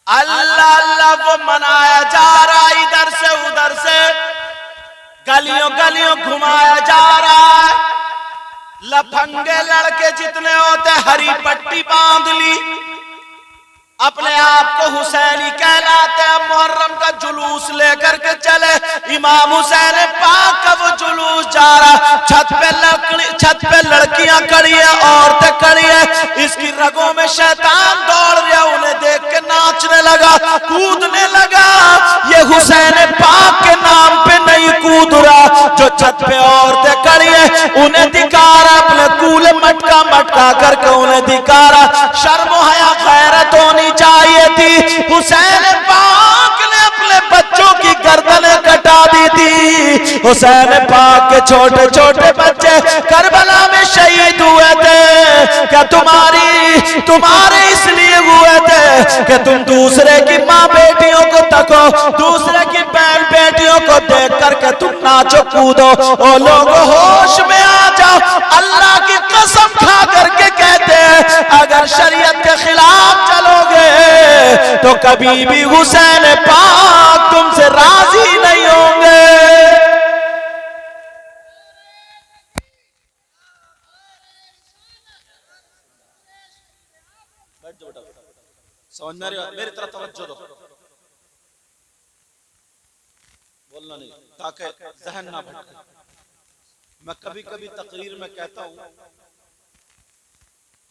अल्लाह अल्लाह वो मनाया जा रहा, इधर से उधर से गलियों गलियों घुमाया जा रहा है। लफंगे लड़के जितने होते हरी पट्टी बांध ली, अपने आप को हुसैनी कहलाते हैं। मुहर्रम का जुलूस लेकर के चले, इमाम हुसैन पाक का वो जुलूस जा रहा। छत पे लड़कियां खड़ी है, औरतें खड़ी है, इसकी रगों में शैतान दौड़ रहा, उन्हें देख के नाचने लगा, कूदने लगा। ये हुसैन पाक के नाम पे नहीं कूद रहा, जो छत पे औरतें खड़ी है उन्हें दिखा रहा, अपने कूले मटका मटका करके उन्हें दिखा रहा। शर्म हया गैरत होनी चाहिए थी। हुसैन पाक ने अपने बच्चों की गर्दनें कटा दी थी। हुसैन पाक के छोटे छोटे बच्चे करबला में शहीद हुए थे। क्या तुम्हारे इसलिए हुए थे कि तुम दूसरे की माँ बेटियों को तको, दूसरे की बहन बेटियों को देख करके तुम नाचो कूदो। ओ लोगो होश में आ जाओ, अल्लाह की कसम खा करके कहते हैं अगर शरीयत के खिलाफ चलोगे तो कभी भी हुसैन पाक तुमसे राजी नहीं होंगे। समझ में आ रही है? मेरी तरफ तवज्जो दो, बोलना नहीं ताकि जहन ना भटके। मैं कभी कभी तकरीर में कहता हूं,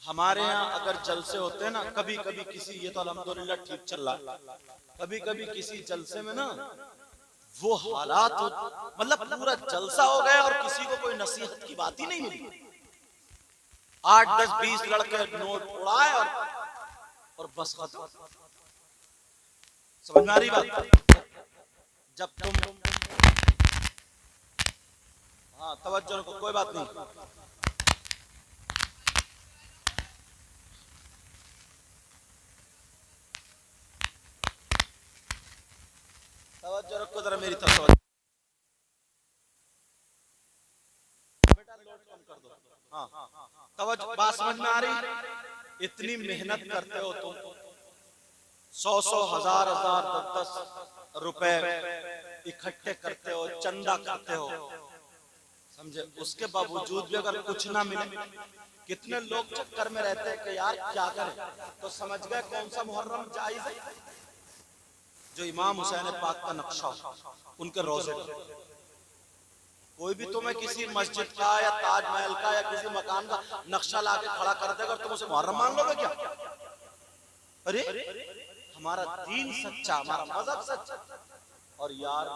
हमारे यहाँ अगर जलसे होते हैं ना, कभी कभी किसी, ये तो अल्हम्दुलिल्लाह ठीक चल रहा, कभी कभी किसी जलसे में ना वो हालात हो, मतलब पूरा जलसा हो गया और किसी को कोई नसीहत की बात ही नहीं मिली। 8, 10, 20 लड़के नोट उड़ाए और बस खत्म। समझ में आ रही बात? जब तुम, हाँ तवज्जो रखो, कोई बात नहीं। तवज्जो रखो जरा मेरी तरफ, बेटा लोड कम कर दो। हाँ तवज्जो, बात समझ में आ रही? इतनी मेहनत करते हो तुम, 100 हजार 10 रुपए इकट्ठे करते हो, चंदा करते हो, समझे? उसके बावजूद भी अगर कुछ ना मिले, कितने लोग चक्कर में रहते हैं कि यार क्या करें, तो समझ गए कौन सा मुहर्रम जायज है? जो इमाम हुसैन पाक का नक्शा, उनके रोजे। कोई भी तुम्हें किसी मस्जिद का या ताजमहल का या किसी मकान का नक्शा लाके खड़ा कर देगा, तुम उसे मुहर्रम मान लोगे क्या? अरे हमारा दीन सच्चा, हमारा मजहब सच्चा। और यार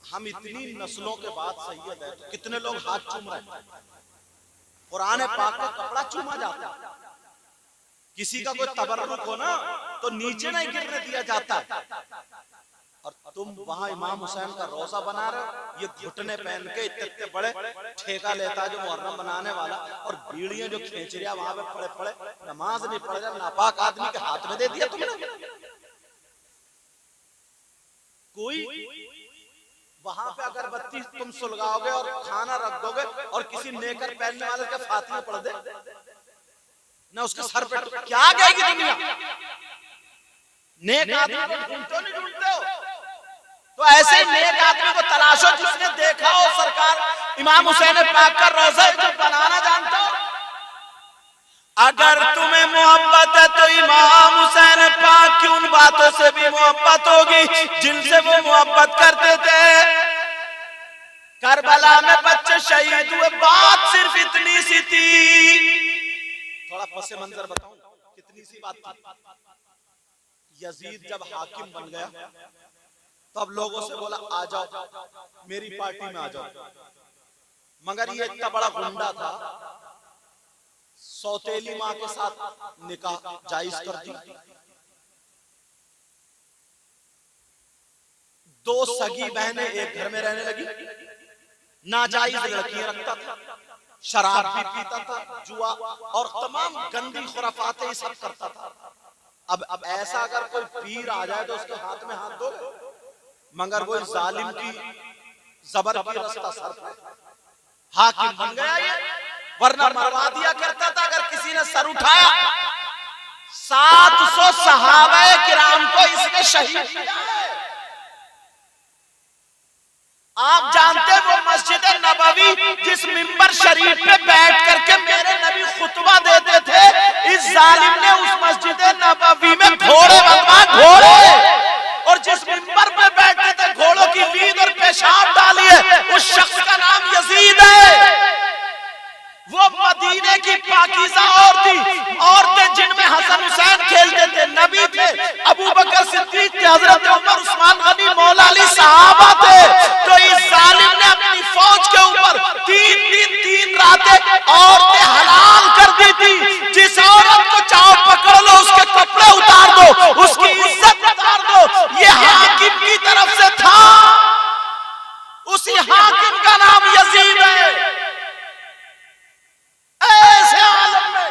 हम इतनी नस्लों के बाद सैयद है, तो कितने लोग हाथ चूम रहे हैं, कुरान पाक का कपड़ा चूमा जाता है। किसी का कोई तबर्रुक हो ना तो नीचे नहीं गिरने दिया जाता है, और तुम वहां इमाम हुसैन का रोजा बना रहे हो। ये घुटने पहन के इतने बड़े ठेका लेता है जो मुहर्रम बनाने वाला, और बीड़ियां जो खींच रहा वहां पे पड़े पड़े नमाज नहीं पढ़ रहा, नापाक आदमी के हाथ में दे दिया तुमने। कोई वहां पे अगरबत्ती तुम सुलगाओगे और खाना रख दोगे और किसी नेकर पहनने वाले के फातिहा पढ़ दे ना, उसके सर पे क्या गएगी दुनिया? नेक आदमी को ढूंढते नहीं ढूंढते हो, तो ऐसे ही नेक आदमी को तलाशो जिसने देखा हो सरकार इमाम हुसैन पाक का रोजा जो बनाना जानता हो। अगर तुम्हें मोहब्बत है तो इमाम हुसैन पाक की उन बातों से भी मोहब्बत होगी जिनसे वो मोहब्बत करते थे। करबला में बच्चे शहीद हुए, बात सिर्फ इतनी सी थी। थोड़ा पसे मंजर बताऊं, कितनी सी बात थी। यजीद जब हाकिम बन गया तो अब लोगों से बोला आ जाओ मेरी पार्टी में आ जाओ, मगर ये इतना बड़ा गुंडा था, सौतेली माँ के साथ निकाह जायज कर दी, 2 सगी बहनें एक घर में रहने लगी, नाजायज लड़कियां रखता था, शराब भी पीता था, जुआ और तमाम गंदी खुराफातें सब करता था। अब ऐसा अगर कोई पीर आ जाए तो उसके हाथ में हाथ दो, मगर वो जालिम की जबर की रास्ता सर पर हाकिम बन गया ये, वरना मरवा दिया करता था। अगर किसी ने सर उठाया 700 सहाबाए किराम को इसने शहीद किया है। आप जानते वो मस्जिद नबवी जिस मिंबर शरीफ पे बैठ करके मेरे नबी खुतबा देते थे, इस जालिम ने उस मस्जिद नबवी में घोड़े बनवा घोड़े, और जिस मिंबर पे बैठते थे घोड़ों की लीद और पेशाब डाली है, उस शख्स का नाम यजीद है। वो मदीने की पाकीज़ा औरतें जिनमें हसन हुसैन खेलते थे, नबी थे, अबू बकर सिद्दीक थे, हजरत उमर, उस्मान गनी, मौला अली सहाबा थे। तो इस जालिम ने अपनी फौज के ऊपर 3 दिन 3 रातें औरतें हलाल कर दी थी। जिस औरत को चाहो पकड़ लो, उसके कपड़े उतार दो, उसकी इज्जत उतार दो। ये हाकिम की तरफ से था। उसी हाकिम का नाम यजीद है। ऐसे आलम में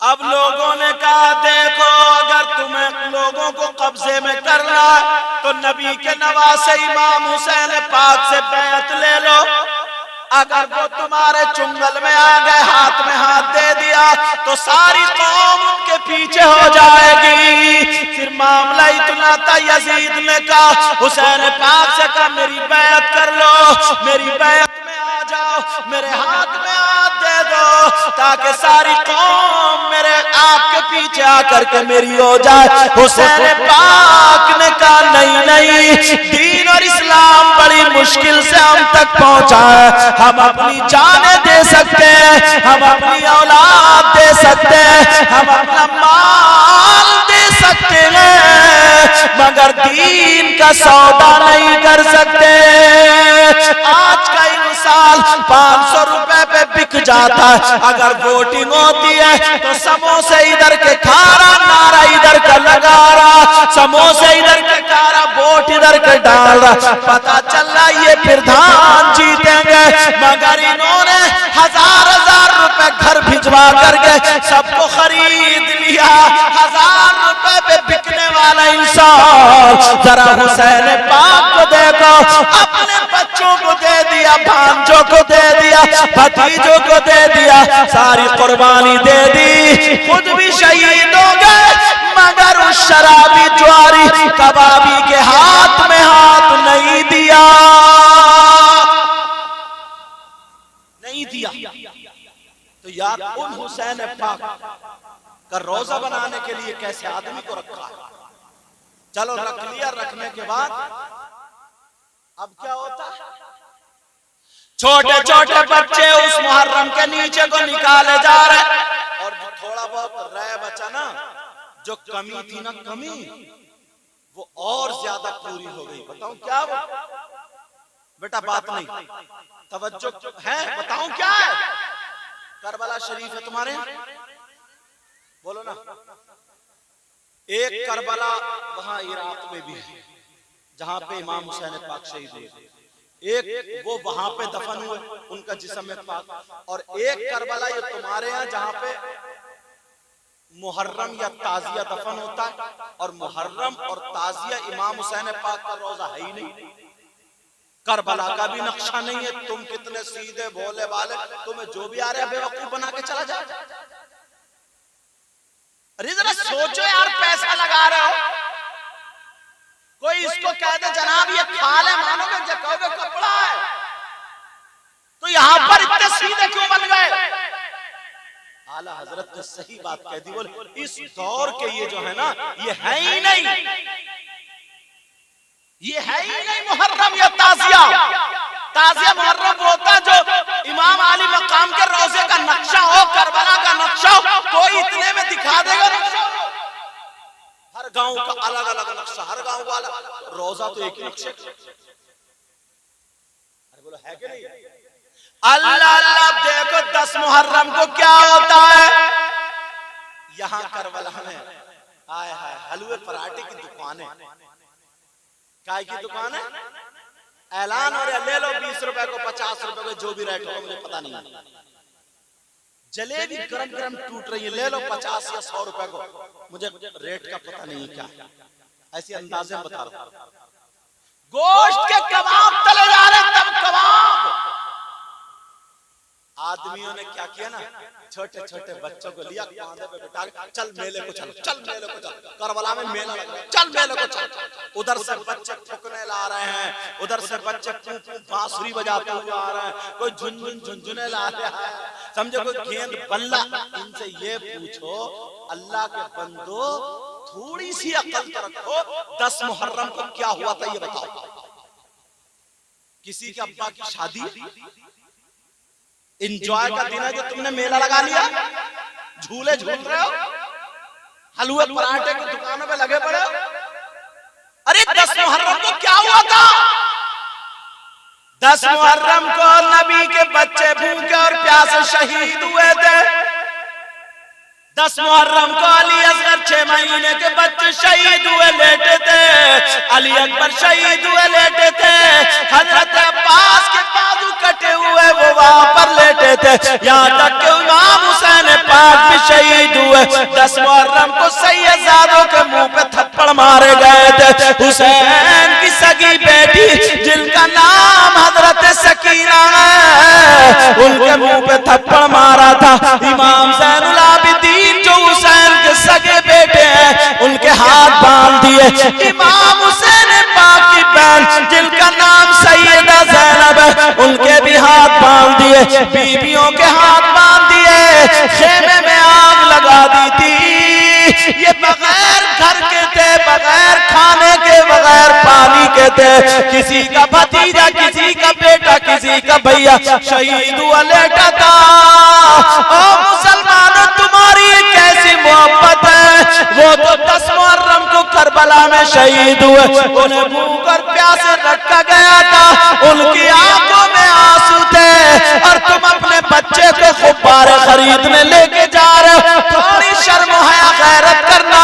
अब लोगों ने कहा, देखो अगर तुम्हें लोगों को कब्जे में करना है तो नबी के नवासे इमाम हुसैन पाक से बैत ले लो। अगर वो तुम्हारे चुंगल में आ गए, हाथ में हाथ दे दिया, तो सारी कौम उनके पीछे हो जाएगी। फिर मामला इतना था, यजीद ने कहा, हुसैन पाक से कहा, मेरी बैत कर लो, मेरी बैत में आ जाओ, मेरे हाथ में हाथ दे दो, ताकि सारी कौम मेरे आपके पीछे आकर के मेरी हो जाए। हुसैन पाक ने कहा, नहीं नहीं, दीन और इस्लाम बड़ी मुश्किल से हम तक पहुंचा है। हम अपनी जानें दे सकते हैं, हम अपनी औलाद दे सकते हैं, हम अपना माल दे सकते हैं, मगर दीन का सौदा नहीं कर सकते। आज का इंसान 500 रुपए पे बिक जाता है। अगर वोटिंग होती है तो समोसे इधर के खा रहा, नारा इधर का लगा रहा, समोसे इधर के खा रहा, वोट इधर के डाल रहा। पता चल रहा ये प्रधान जीतेंगे, मगर इन्होंने 1000 रुपए घर भिजवा करके सबको खरीद लिया। 1000 रुपए पे बिकने वाला इंसान, जरा हुसैन पाक को देखो, अपने बच्चों को दे दिया, भांजों को दे दिया, भतीजों को दे दिया, सारी कुर्बानी दे दी, खुद भी शहीद हो गए, मगर उस शराबी ज्वारी कबाबी के हाथ में हाथ नहीं दिया, नहीं दिया। तो यार उन हुसैन पाक का रोजा बनाने के लिए कैसे आदमी को रखा है। चलो रख लिया, रखने के बाद अब क्या होता है, छोटे छोटे बच्चे उस मुहर्रम के नीचे को निकाले जा रहे, और थोड़ा बहुत रह बचा ना, जो कमी थी ना, कमी वो और ज्यादा पूरी हो गई। बताऊं क्या वो? बेटा बात नहीं, तवज्जो है, बताऊं क्या है? करबला शरीफ है तुम्हारे, बोलो ना। एक करबला वहां इराक में भी है, जहां पे इमाम हुसैन पाक शहीद हुए। एक वो वहां पे दफन हुए, उनका जिस्म पाक, और एक करबला ये तुम्हारे यहाँ जहां पे मुहर्रम या ताजिया दफन होता है, और मुहर्रम और ताजिया इमाम हुसैन पाक का रोजा है ही नहीं। करबला का भी नक्शा नहीं है। तुम कितने सीधे भोले वाले, तुम्हें जो भी आ रहा है बेवकूफ बना के चला जाए। अरे जरा सोचो यार, पैसा लगा रहे हो, कोई इसको कह दे जनाब ये खाल है, मानोगे जकोगे कपड़ा है, तो यहां पर इतने सीधे क्यों बन गए? आला हजरत ने सही बात कह दी, बोले इस दौर के ये जो है ना, ये है ही नहीं, ये है ही नहीं मुहर्रम या ताजिया। ताजिया मुहर्रम होता जो इमाम अली मकाम के रोजे का नक्शा हो, करबला का नक्शा हो, कोई इतने में दिखा देगा नक्शा। हर गांव का अलग अलग नक्शा, हर गांव वाला रोजा तो एक ही नक्शे। अरे बोलो है कि नहीं? अल्लाह अल्लाह, देखो 10 मुहर्रम को क्या होता है यहाँ करबला में। आए हाय, हलवे पराठे की दुकानें, काय की दुकान है, ऐलान हो रहा, ले लो 20 रुपए को, 50 रुपए को, जो भी रेट होगा मुझे पता नहीं। जलेबी गरम गरम टूट रही है, ले लो 50 या 100 रुपए को, मुझे रेट का पता नहीं क्या, ऐसी अंदाजे में बता रहा हूं। गोश्त के कबाब तले जा रहे, तब कबाब आदमियों ने क्या किया ना, छोटे छोटे बच्चों को लिया, कांधे पे बिठा के चल मेले को चल, चल मेले को चल, करबला में मेला लग रहा है, चल मेले को चल। उधर से बच्चे फुकने ला रहे हैं, उधर से बच्चे बांसुरी बजाते हुए आ रहे हैं, कोई झुनझुन झुनझुने ला रहा है, समझो कोई गेंद बल्ला। इनसे ये पूछो अल्लाह के बंदो थोड़ी सी अकल तो रखो, 10 मुहर्रम को क्या हुआ था ये बताओ। किसी के अब्बा की शादी, इंजॉय का दिन है जो तुमने मेला लगा लिया, झूले झूल रहे हो, हलवे पराठे की दुकानों पे लगे पड़े हो। अरे 10 मुहर्रम को क्या हुआ था? 10 मुहर्रम को नबी के बच्चे भूखे और प्यासे शहीद हुए थे। 10 मुहर्रम को अली असगर 6 महीने के बच्चे शहीद हुए लेटे थे, अली अकबर शहीद हुए लेटे थे, हजरत अब्बास के बाजू कटे हुए वो वहां पर लेटे थे, यहाँ तक कि इमाम हुसैन पाक भी शहीद हुए। 10 मुहर्रम को सैयदजादों के मुंह पे थप्पड़ मारे गए थे। हुसैन की सगी बेटी जिनका नाम हजरत सकीना है, उनके मुंह पे थप्पड़ मारा था। इमाम ज़ैनुल आबिदीन जो हुसैन के सगे बेटे हैं, उनके हाथ बांध दिए। इमाम हुसैन पाक की बहन जिनका नाम सैयदा ज़ैनब है, उनके भी हाथ बांध दिए, बीवियों के हाथ बांध दिए, खेमे में आग लगा दी थी। ये बगैर घर के थे, बगैर खाने के, बगैर पानी के थे। किसी का भतीजा, किसी का बेटा, किसी का भैया शहीद हुआ लेटा था। ओ मुसलमानों, तुम्हारी कैसी मोहब्बत है। वो तो 10 मुहर्रम को करबला में शहीद हुए, उन्हें भूख और प्यासे रखा गया था, उनकी आंखों में आंसू थे, और तुम अपने बच्चे को गुब्बारे खरीदने लेके जा रहे हो। थोड़ी शर्म हया गैरत करना।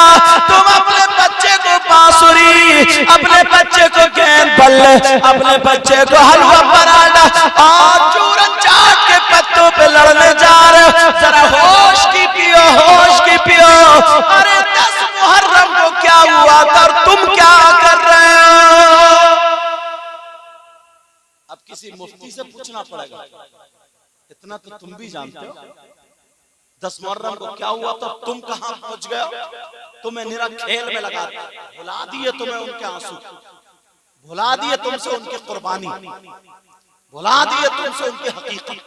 तुम अपने बच्चे को बांसुरी, अपने बच्चे को गेंद बल्ले, अपने बच्चे को हलवा पराठा और चूरन चाट के पत्तों पे लड़ने जा रहे हो। जरा होश की पियो, होश की पियो। अरे 10 मुहर्रम को क्या हुआ था और तुम क्या कर रहे हो? अब किसी मुफ्ती से पूछना पड़ेगा, इतना तो तुम भी जानते हो। 10 मुहर्रम को क्या हुआ था, तुम कहां पहुंच गए? तुम्हें निरा खेल में लगा दिया, भुला दिए तुम्हें उनके आंसू, भुला दिए तुमसे उनकी कुर्बानी, भुला दिए तुमसे उनकी हकीकत,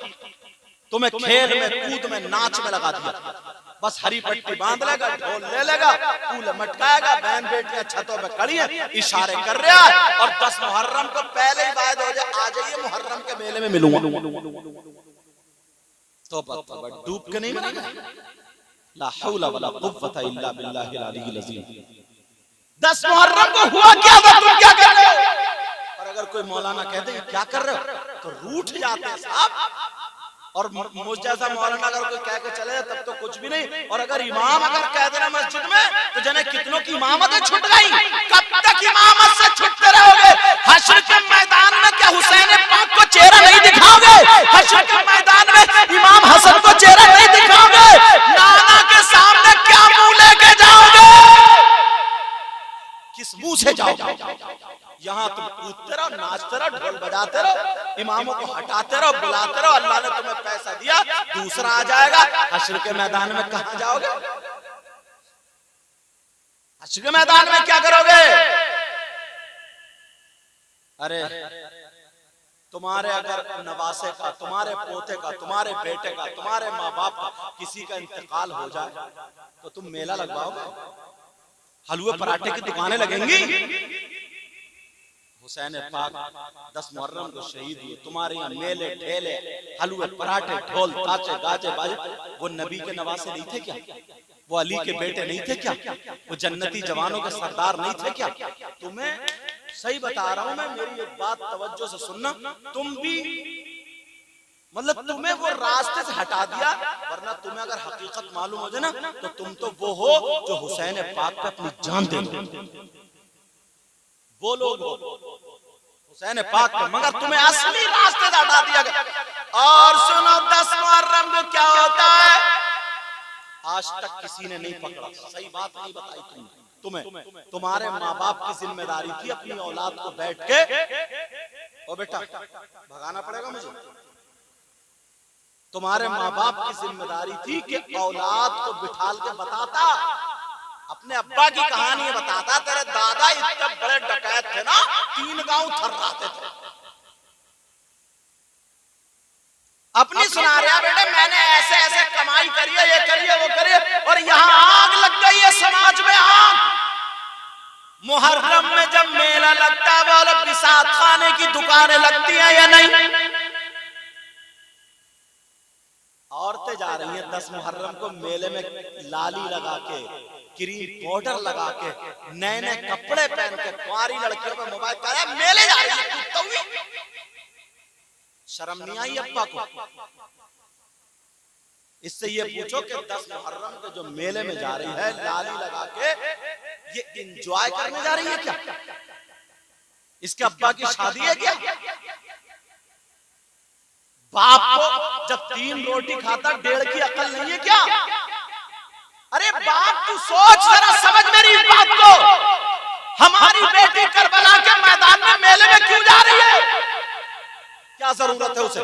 तुम्हें खेल में, कूद में, नाच में लगा दिया। बस हरी पट्टी बांध लेगा, ढोल ले लेगा, फूल मटकाएगा, बहन बेटियां छतों पे खड़ी हैं, इशारे कर रहा है, और 10 मुहर्रम को पहले ही वायदा हो जाए, आ जाइए मुहर्रम के मेले में मिलूंगा। तो डूब के नहीं मरेगा। ला हौला वला कुव्वता इल्ला बिल्लाहिल अलीय्यिल अज़ीम। 10 मुहर्रम को हुआ क्या था, तुम क्या कर रहे हो? और अगर कोई मौलाना कहते हैं क्या कर रहे हो, तो रूठ जाते हैं साहब। और मुझ जैसा मौलाना अगर कोई कह के चले तब तो कुछ भी नहीं। और अगर इमाम अगर कह देना मस्जिद में, तो जने कितनों की इमामतें छूट गई। कब तक इमामत से छुटते रहोगे? हश्र के मैदान में क्या हुसैन पाक को चेहरा नहीं दिखाओगे? हश्र के मैदान में इमाम हसन को चेहरा नहीं दिखाओगे? नाना के सामने क्या मुंह लेके जाओगे? किस मुंह से जाओगे? यहाँ तुम कूदते रहो, नाचते रहो, ढोल बजाते रहो, इमामों को हटाते रहो, बुलाते रहो। अल्लाह ने तुम्हें पैसा दिया, दूसरा आ जाएगा। हश्र के मैदान में कहां जाओगे? हश्र के मैदान में क्या करोगे? अरे तुम्हारे अगर नवासे का, तुम्हारे पोते का, तुम्हारे बेटे का, तुम्हारे माँ बाप का किसी का इंतकाल हो जाए, तो तुम मेला लगवाओगे? हलवे पराठे की दुकानें लगेंगी? हुसैन पाक 10 मुहर्रम को शहीद हुए, तुम्हारे यहाँ मेले ठेले, हलवे पराठे, ढोल ताचे गाजे बाजे, वो नबी के नवासे नहीं थे क्या? वो अली के बेटे नहीं थे क्या? वो जन्नती जवानों के सरदार नहीं थे क्या? तुम्हें सही बता रहा हूं मैं, मेरी एक बात तवज्जो से सुनना, तुम भी मतलब तुम्हें वो रास्ते से हटा दिया। वरना तुम्हें अगर हकीकत मालूम हो जाए ना, तो तुम तो वो हो जो हुसैन पाक पे अपनी जान दे दो, वो लोग हो हुसैन पाक पे, मगर तुम्हें असली रास्ते से हटा दिया गया। और सुनो 10 मुहर्रम को क्या होता है, आज तक किसी ने नहीं पकड़ा। सही बात नहीं बताई तुम्हें, तुम्हारे माँ बाप की जिम्मेदारी थी अपनी औलाद को बैठ के, ओ बेटा भगाना पड़ेगा मुझे, तुम्हारे माँ बाप की जिम्मेदारी थी कि औलाद को बिठाल के बताता, अपने अब्बा की कहानी बताता, तेरे दादा इतने बड़े डकैत थे ना, 3 गांव थर्राते थे। अपनी सुना रहा बेटे, मैंने ऐसे ऐसे कमाई करी है, ये करिए वो करिए, और यहाँ आग लग गई है समाज में, आग। मुहर्रम में जब मेला लगता है, बोलो बिसात खाने की दुकानें लगती हैं या नहीं? औरतें जा रही हैं 10 मुहर्रम को मेले में लाली लगा के, क्रीम पाउडर लगा के, नए नए कपड़े पहन के, कुंवारी लड़कियों पे मोबाइल कर रहा है, मेले जा रही है। शर्म नहीं आई अब्बा को? इससे ये पूछो कि 10 मुहर्रम के जो मेले में जा रही है लाली लगा के, ये एंजॉय करने जा रही है क्या? इसके अब्बा की शादी है क्या? बाप को जब 3 रोटी खाता 1.5 की अकल नहीं है क्या? अरे बाप तू सोच जरा, समझ मेरी इस बात को। हमारी बेटी करबला के मैदान में मेले में क्यों जा रही है? क्या जरूरत है उसे?